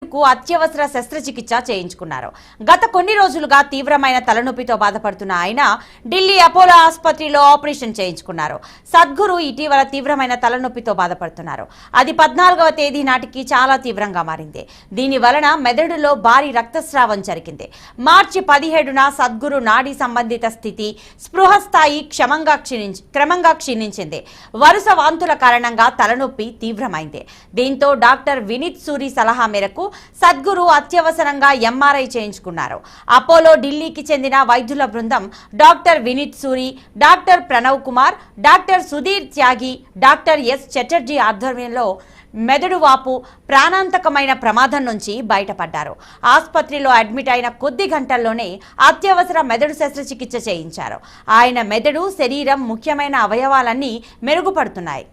మెదడుకు అత్యవసర శస్త్రచికిత్స చేయించుకున్నారు. గత కొన్ని రోజులుగా తీవ్రమైన తలనొప్పితో బాధపడుతున్న ఆయన ఢిల్లీ అపోలో ఆసుపత్రిలో ఆపరేషన్ చేయించుకున్నారు. సద్గురు ఇటీవల తీవ్రమైన తలనొప్పితో బాధపడుతున్నారు. అది 14వ తేదీ నాటికి చాలా తీవ్రంగా మారింది. దీని వలన మెదడులో భారీ రక్తస్రావం జరిగింది. మార్చి 17న సద్గురు నాడీ సంబంధిత స్థితి స్పృహ స్థాయి క్రమంగా క్షీణించింది. వరుస వాంతుల కారణంగా తలనొప్పి తీవ్రమైంది. దీంతో డాక్టర్ వినీత్ సూరి సలహా మేరకు సద్గురు అత్యవసరంగా ఎంఆర్ఐ చేయించుకున్నారు. అపోలో ఢిల్లీకి చెందిన వైద్యుల బృందం doctor Vineet Suri, doctor Pranav Kumar, doctor Sudhir Tyagi, doctor S Chatterjee ఆధ్వర్యంలో మెదడు వాపు ప్రాణాంతకమైన ప్రమాదం నుంచి బయటపడ్డారు. ఆసుపత్రిలో అడ్మిట్ అయిన కొద్ది గంటల్లోనే అత్యవసర మెదడు శస్త్రచికిత్స చేయించారు. ఆయన మెదడు, శరీరం ముఖ్యమైన అవయవాలన్నీ మెరుగుపడుతున్నాయి.